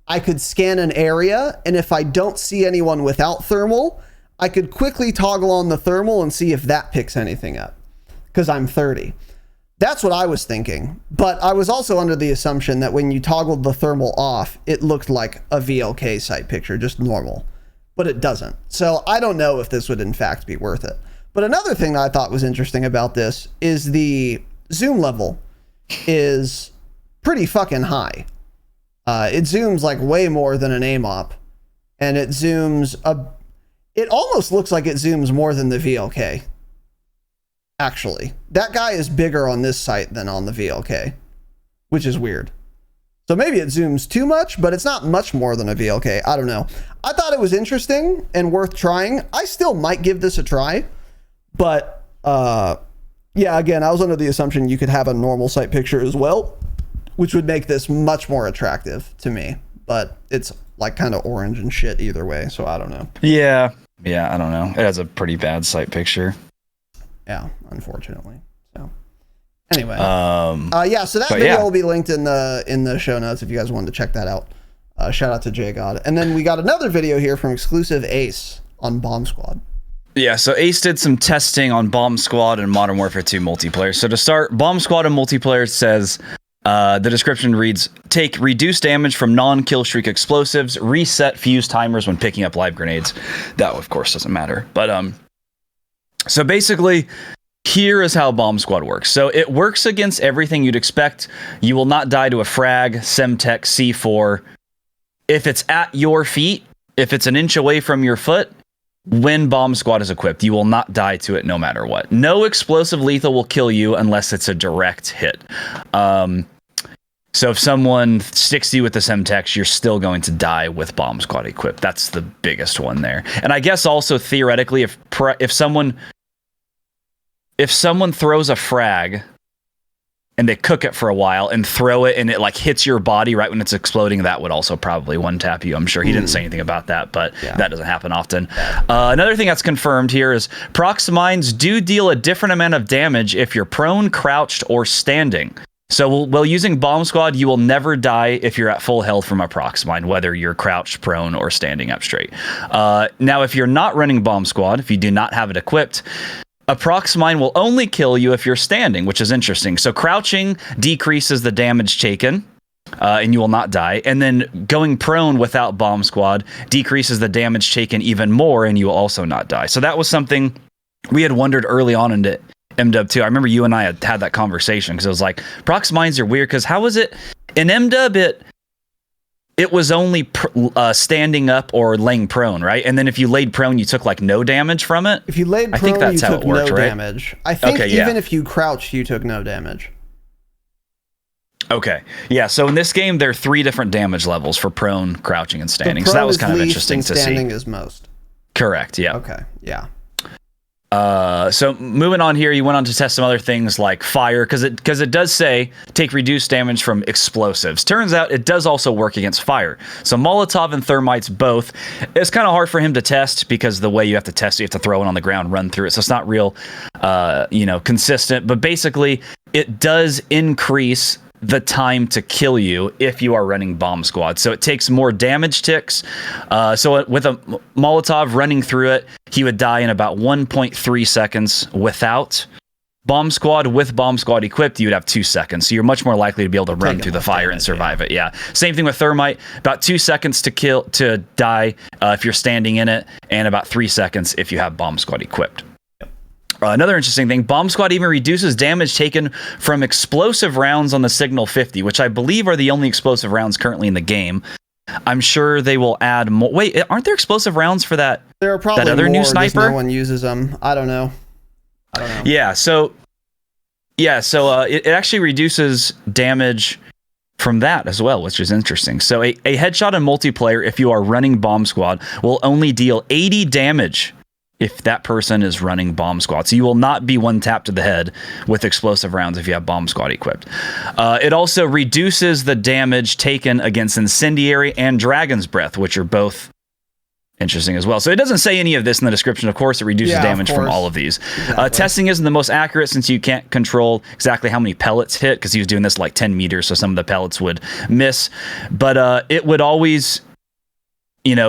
I could scan an area, and if I don't see anyone without thermal, I could quickly toggle on the thermal and see if that picks anything up, because I'm 30. That's what I was thinking, but I was also under the assumption that when you toggled the thermal off, it looked like a VLK sight picture, just normal, but it doesn't. So I don't know if this would in fact be worth it. But another thing that I thought was interesting about this is the zoom level is pretty fucking high. It zooms like way more than an aim op, and it zooms it almost looks like it zooms more than the VLK. Actually, that guy is bigger on this sight than on the VLK, which is weird. So maybe it zooms too much, but it's not much more than a VLK. I don't know. I thought it was interesting and worth trying. I still might give this a try, but yeah, again, I was under the assumption you could have a normal sight picture as well, which would make this much more attractive to me, but it's like kind of orange and shit either way, so I don't know. Yeah, I don't know. It has a pretty bad sight picture. Yeah, unfortunately. So anyway, yeah, so that video will be linked in the show notes if you guys wanted to check that out. Shout out to JGOD. And then we got another video here from XclusiveAce on Bomb Squad. Yeah, so Ace did some testing on Bomb Squad and Modern Warfare 2 multiplayer. So to start, Bomb Squad and multiplayer says, the description reads, take reduced damage from non-kill streak explosives, reset fuse timers when picking up live grenades. That, of course, doesn't matter. But, so basically, here is how Bomb Squad works. So it works against everything you'd expect. You will not die to a frag, Semtech, C4. If it's at your feet, if it's an inch away from your foot, when Bomb Squad is equipped, you will not die to it no matter what. No explosive lethal will kill you unless it's a direct hit. So if someone sticks you with the Semtex, you're still going to die with Bomb Squad equipped. That's the biggest one there. And I guess also theoretically, if someone throws a frag and they cook it for a while and throw it and it like hits your body right when it's exploding, that would also probably one tap you. I'm sure he didn't say anything about that, but that doesn't happen often. Another thing that's confirmed here is prox mines do deal a different amount of damage if you're prone, crouched, or standing. So while using Bomb Squad, you will never die if you're at full health from a prox mine, whether you're crouched, prone, or standing up straight. Now, if you're not running Bomb Squad, if you do not have it equipped, a prox mine will only kill you if you're standing, which is interesting. So crouching decreases the damage taken, and you will not die. And then going prone without Bomb Squad decreases the damage taken even more, and you will also not die. So that was something we had wondered early on into MW 2. I remember you and I had that conversation, because it was like, prox mines are weird, because how was it? In MW, it was only standing up or laying prone, right? And then if you laid prone, you took like no damage from it. If you laid prone, I think that's you took no damage. I think even if you crouched, you took no damage. Okay. Yeah, so in this game, there are 3 different damage levels for prone, crouching, and standing. So that was kind of interesting to see. Standing is most. Correct, yeah. Okay, yeah. So moving on here, you went on to test some other things like fire, because it does say take reduced damage from explosives. Turns out it does also work against fire. So Molotov and thermites both. It's kind of hard for him to test because the way you have to test it, you have to throw it on the ground, run through it. So it's not real, consistent. But basically, it does increase the time to kill you if you are running Bomb Squad. So it takes more damage ticks. So with a Molotov running through it, he would die in about 1.3 seconds. Without Bomb Squad, with Bomb Squad equipped, you would have 2 seconds. So you're much more likely to be able to run through the fire and survive it. Yeah. Same thing with thermite. About 2 seconds to die if you're standing in it, and about 3 seconds if you have Bomb Squad equipped. Another interesting thing, Bomb Squad even reduces damage taken from explosive rounds on the Signal 50, which I believe are the only explosive rounds currently in the game. I'm sure they will add more. Wait, aren't there explosive rounds for that? There are probably that other more, new just sniper. no one uses them. I don't know. Yeah. So it actually reduces damage from that as well, which is interesting. So a headshot in multiplayer, if you are running Bomb Squad, will only deal 80 damage if that person is running Bomb Squad. So you will not be one tap to the head with explosive rounds if you have Bomb Squad equipped. It also reduces the damage taken against Incendiary and Dragon's Breath, which are both interesting as well. So it doesn't say any of this in the description. Of course, it reduces damage from all of these. Exactly. Testing isn't the most accurate since you can't control exactly how many pellets hit, because he was doing this like 10 meters, so some of the pellets would miss. But it would always,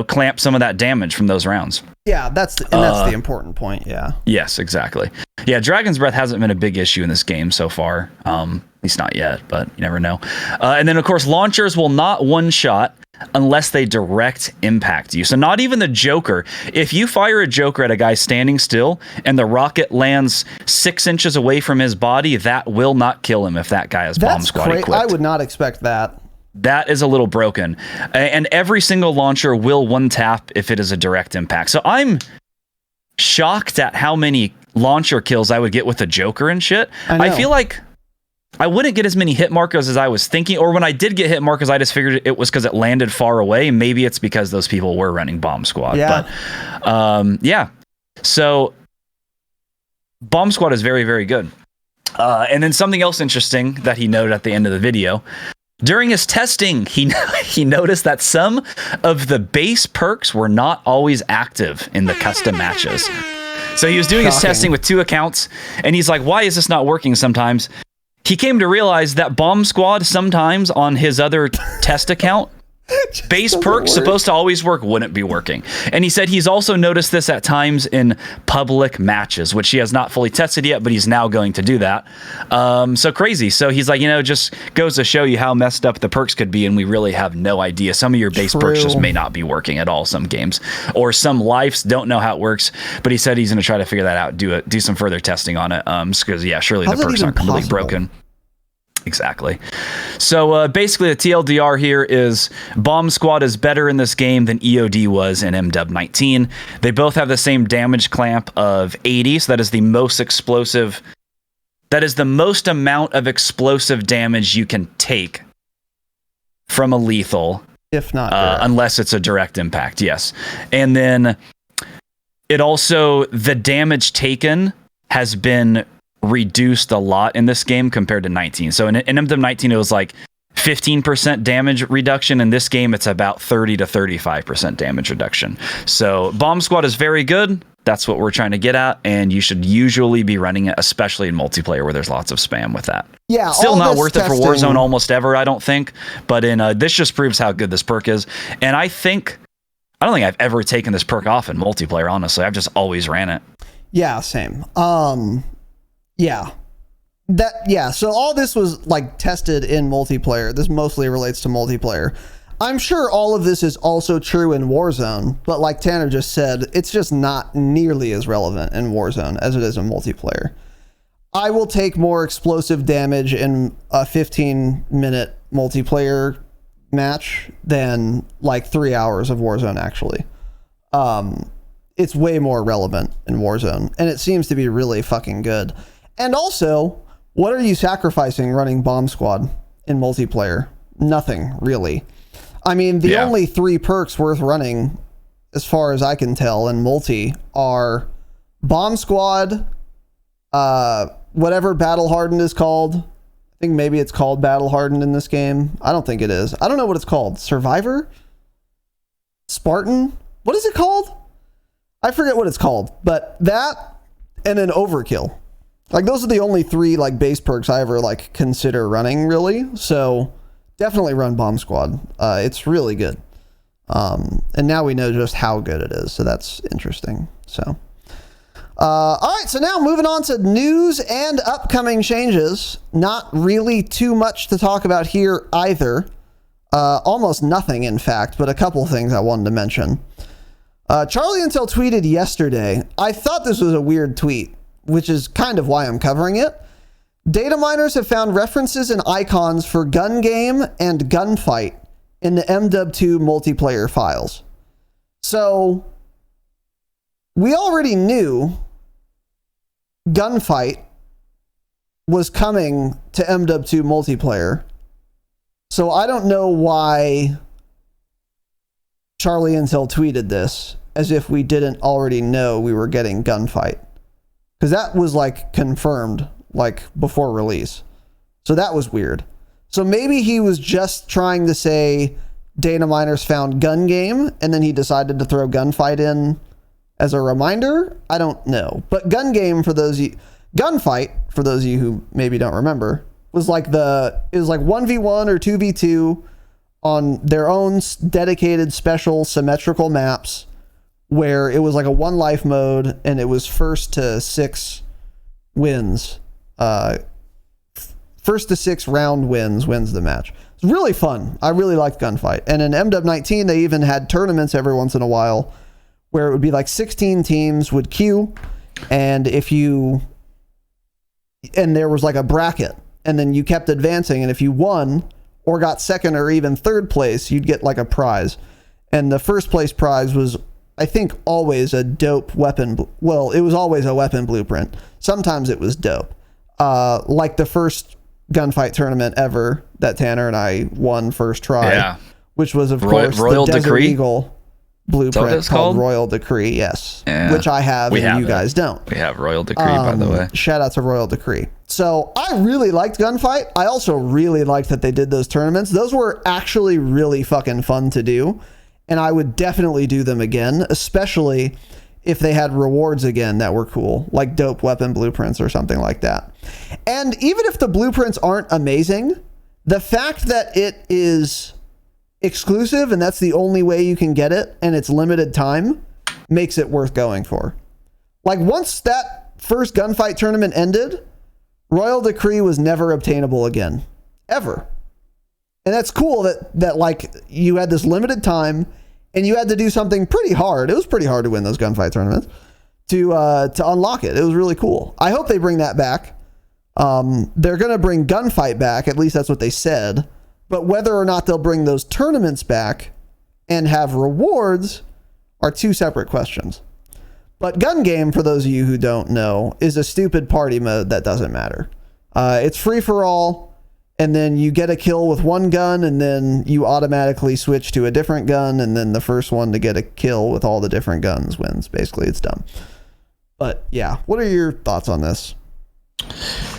clamp some of that damage from those rounds. Yeah, that's the important point. Yeah. Yes, exactly. Yeah, Dragon's Breath hasn't been a big issue in this game so far. At least not yet, but you never know. And then, of course, launchers will not one-shot unless they direct impact you. So not even the Joker. If you fire a Joker at a guy standing still and the rocket lands 6 inches away from his body, that will not kill him if that guy is Bomb Squad equipped. I would not expect that. That is a little broken. And every single launcher will one tap if it is a direct impact. So I'm shocked at how many launcher kills I would get with a Joker and shit. I feel like I wouldn't get as many hit markers as I was thinking, or when I did get hit markers, I just figured it was because it landed far away. Maybe it's because those people were running Bomb Squad. Yeah. But so Bomb Squad is very, very good. And then something else interesting that he noted at the end of the video. During his testing, he noticed that some of the base perks were not always active in the custom matches. So he was doing his testing with 2 accounts, and he's like, why is this not working sometimes? He came to realize that Bomb Squad sometimes on his other test account, base perks supposed to always work, wouldn't be working. And he said he's also noticed this at times in public matches, which he has not fully tested yet, but he's now going to do that. So crazy. So he's like, just goes to show you how messed up the perks could be, and we really have no idea. Some of your base perks just may not be working at all some games, or some lives don't know how it works, but he said he's going to try to figure that out, do some further testing on it, because surely the perks aren't completely broken. Exactly. So basically the TLDR here is Bomb Squad is better in this game than EOD was in MW 19. They both have the same damage clamp of 80, so that is the most explosive. That is the most amount of explosive damage you can take from a lethal. If not unless it's a direct impact, yes. And then it also, the damage taken has been reduced a lot in this game compared to 19. So in MW 19 it was like 15% damage reduction. In this game it's about 30 to 35% damage reduction. So Bomb Squad is very good. That's what we're trying to get at, and you should usually be running it, especially in multiplayer where there's lots of spam with that. Yeah, still not worth it for Warzone almost ever, I don't think, but in this just proves how good this perk is. And I don't think I've ever taken this perk off in multiplayer, honestly. I've just always ran it. Yeah, same. So all this was like tested in multiplayer. This mostly relates to multiplayer. I'm sure all of this is also true in Warzone, but like Tanner just said, it's just not nearly as relevant in Warzone as it is in multiplayer. I will take more explosive damage in a 15-minute multiplayer match than like 3 hours of Warzone, actually. It's way more relevant in Warzone, and it seems to be really fucking good. And also, what are you sacrificing running Bomb Squad in multiplayer? Nothing, really. I mean, the only 3 perks worth running, as far as I can tell, in multi are Bomb Squad, whatever Battle Hardened is called. I think maybe it's called Battle Hardened in this game. I don't think it is. I don't know what it's called. Survivor? Spartan? What is it called? I forget what it's called. But that, and then Overkill. Like, those are the only 3 like base perks I ever like consider running, really. So definitely run Bomb Squad. It's really good. And now we know just how good it is. So that's interesting. So, all right. So now moving on to news and upcoming changes. Not really too much to talk about here either. Almost nothing, in fact, but a couple things I wanted to mention. Charlie Intel tweeted yesterday. I thought this was a weird tweet, which is kind of why I'm covering it. Data miners have found references and icons for gun game and gunfight in the MW2 multiplayer files. So we already knew Gunfight was coming to MW2 multiplayer. So I don't know why Charlie Intel tweeted this as if we didn't already know we were getting Gunfight. Because that was like confirmed like before release. So that was weird. So maybe he was just trying to say data miners found gun game and then he decided to throw Gunfight in as a reminder. I don't know. But gun game, for those of you, Gunfight, for those of you who maybe don't remember, was like it was like 1v1 or 2v2 on their own dedicated special symmetrical maps where it was like a one life mode and it was first to 6 wins. First to 6 round wins the match. It's really fun. I really liked Gunfight. And in MW19, they even had tournaments every once in a while where it would be like 16 teams would queue, and there was like a bracket, and then you kept advancing, and if you won or got second or even third place, you'd get like a prize. And the first place prize was, I think, always a dope weapon. Well, it was always a weapon blueprint. Sometimes it was dope. Like the first Gunfight tournament ever that Tanner and I won first try, which was, of course, Royal the Desert Decree? Eagle blueprint called Royal Decree, yes. Yeah. Which I have and you guys don't. We have Royal Decree, by the way. Shout out to Royal Decree. So I really liked Gunfight. I also really liked that they did those tournaments. Those were actually really fucking fun to do. And I would definitely do them again, especially if they had rewards again that were cool, like dope weapon blueprints or something like that. And even if the blueprints aren't amazing, the fact that it is exclusive and that's the only way you can get it and it's limited time makes it worth going for. Like once that first Gunfight tournament ended, Royal Decree was never obtainable again, ever. And that's cool that like you had this limited time and you had to do something pretty hard. It was pretty hard to win those Gunfight tournaments to unlock it. It was really cool. I hope they bring that back. They're going to bring Gunfight back. At least that's what they said. But whether or not they'll bring those tournaments back and have rewards are two separate questions. But Gun Game, for those of you who don't know, is a stupid party mode that doesn't matter. It's free for all, and then you get a kill with one gun, and then you automatically switch to a different gun, and then the first one to get a kill with all the different guns wins. Basically, it's dumb. But yeah, what are your thoughts on this?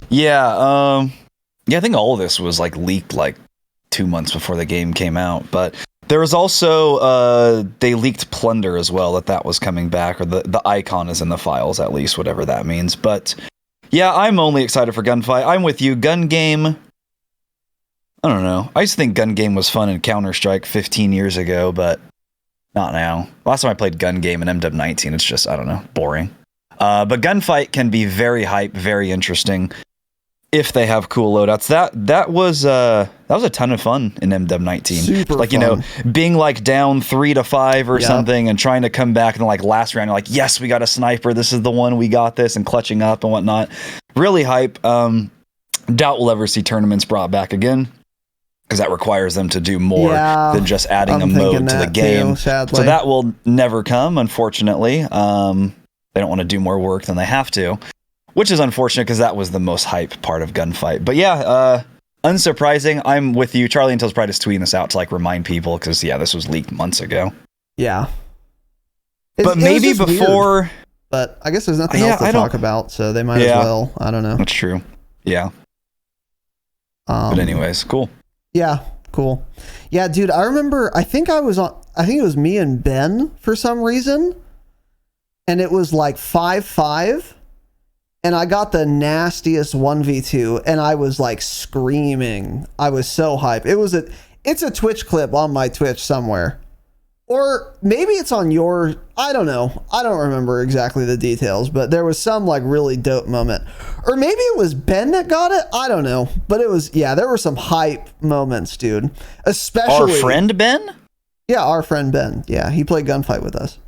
Yeah, I think all of this was like leaked like 2 months before the game came out, but there was also they leaked Plunder as well, that was coming back, or the icon is in the files, at least, whatever that means. But yeah, I'm only excited for Gunfight. I'm with you. Gun Game, I don't know. I used to think Gun Game was fun in Counter-Strike 15 years ago, but not now. Last time I played Gun Game in MW19, it's just, I don't know, boring. But Gunfight can be very hype, very interesting if they have cool loadouts. That was a ton of fun in MW19. Super like fun. You know, being like down 3-5 or something and trying to come back in the like last round, you're like, yes, we got a sniper, this is the one, we got this, and clutching up and whatnot. Really hype. Doubt we'll ever see tournaments brought back again, because that requires them to do more than just adding a mode to the game. So that will never come, unfortunately. They don't want to do more work than they have to, which is unfortunate because that was the most hype part of Gunfight. But yeah, unsurprising. I'm with you. Charlie Intel's probably just tweeting this out to like remind people, because this was leaked months ago. Yeah. But maybe before... Weird, but I guess there's nothing else to talk about, so they might as well. I don't know. That's true. Yeah. But anyways, cool. Yeah, cool. Yeah, dude, I remember, I think it was me and Ben for some reason, and it was like 5-5, and I got the nastiest 1v2, and I was like screaming. I was so hyped. It's a Twitch clip on my Twitch somewhere. Or maybe it's on your, I don't know. I don't remember exactly the details, but there was some like really dope moment. Or maybe it was Ben that got it. I don't know. But it was, there were some hype moments, dude. Especially our friend Ben? Yeah, our friend Ben. Yeah, he played Gunfight with us.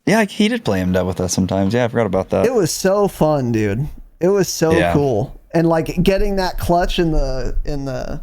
Yeah, he did play MW with us sometimes. Yeah, I forgot about that. It was so fun, dude. It was so cool. And like getting that clutch in the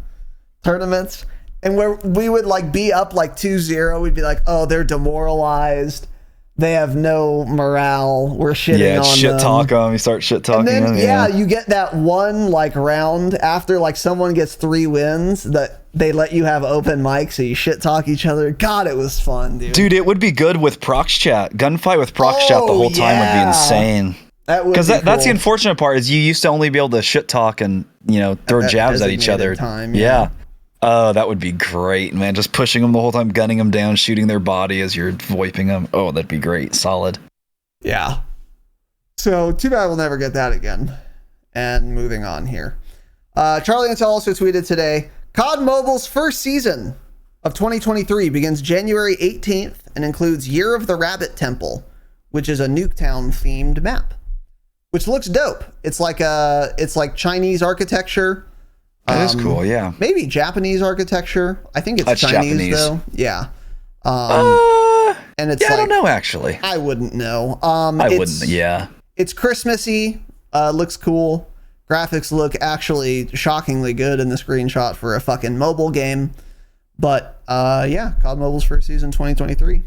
tournaments. And where we would like be up like 2-0, we'd be like, oh, they're demoralized. They have no morale. We're shitting on shit them. Talk them. You start shit talking and then, them. You get that one like round after like someone gets 3 wins that they let you have open mic, so you shit talk each other. God, it was fun, dude. Dude, it would be good with prox chat. Gunfight with prox chat the whole time would be insane. That would because cool. That's the unfortunate part is you used to only be able to shit talk and throw jabs at each other. Time, yeah. Oh, that would be great, man. Just pushing them the whole time, gunning them down, shooting their body as you're VoIPing them. Oh, that'd be great. Solid. Yeah. So, too bad we'll never get that again. And moving on here. Charlie Intel also tweeted today, COD Mobile's first season of 2023 begins January 18th and includes Year of the Rabbit Temple, which is a Nuketown themed map, which looks dope. It's like Chinese architecture. That is cool, yeah. Maybe Japanese architecture. I think it's Chinese, though. Yeah. And it's I don't know, actually. I wouldn't know. It's Christmassy. Looks cool. Graphics look actually shockingly good in the screenshot for a fucking mobile game. But, COD Mobile's first season 2023.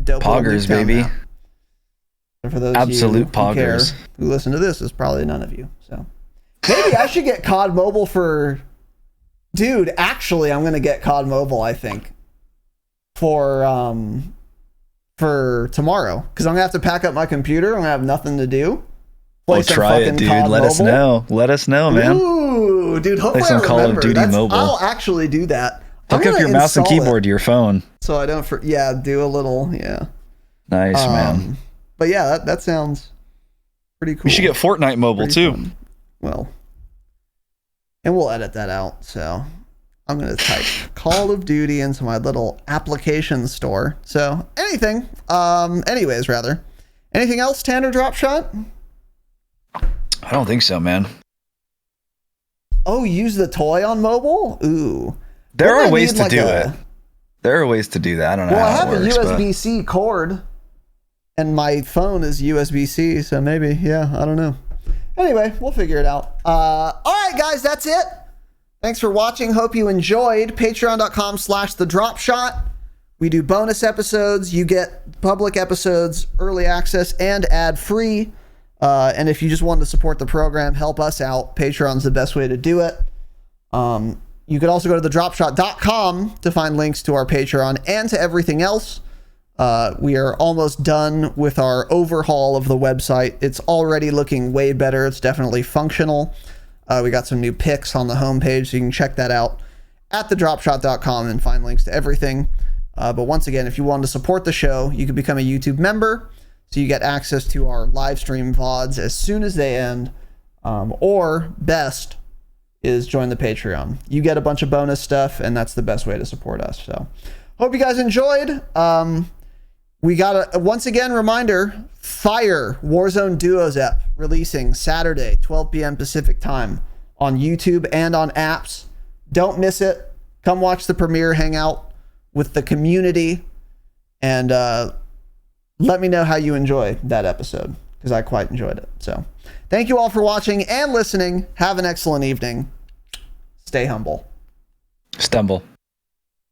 Dope. Poggers, baby. For those absolute of you poggers who listen to this, is probably none of you. So maybe I should get COD Mobile for... Dude, actually, I'm going to get COD Mobile, I think, for tomorrow. Because I'm going to have to pack up my computer. I'm going to have nothing to do. Well, try it, dude. Let us know. Let us know, man. Ooh, dude, hopefully play some Call of Duty Mobile. I'll actually do that. Hook up your mouse and keyboard to your phone. So I don't... do a little... Nice, man. But yeah, that sounds pretty cool. We should get Fortnite Mobile, too. Fun. Well... And we'll edit that out. So I'm going to type Call of Duty into my little application store. So anything, anyways, rather. Anything else, Tanner Dropshot? I don't think so, man. Oh, use the toy on mobile? Ooh. There are ways to do it. There are ways to do that. I don't know how it works. Well, I have a USB-C cord, and my phone is USB-C, so maybe, I don't know. Anyway, we'll figure it out. All right, guys, that's it. Thanks for watching. Hope you enjoyed. Patreon.com/thedropshot. We do bonus episodes. You get public episodes, early access, and ad-free. And if you just want to support the program, help us out, Patreon's the best way to do it. You could also go to thedropshot.com to find links to our Patreon and to everything else. We are almost done with our overhaul of the website. It's already looking way better. It's definitely functional. We got some new pics on the homepage, so you can check that out at thedropshot.com and find links to everything. But once again, if you want to support the show, you can become a YouTube member, so you get access to our live stream VODs as soon as they end. Or best is join the Patreon. You get a bunch of bonus stuff, and that's the best way to support us. So hope you guys enjoyed. We got once again, reminder, Fire Warzone Duos app releasing Saturday, 12 p.m. Pacific time on YouTube and on apps. Don't miss it. Come watch the premiere, hang out with the community, and let me know how you enjoy that episode, because I quite enjoyed it. So thank you all for watching and listening. Have an excellent evening. Stay humble. Stumble.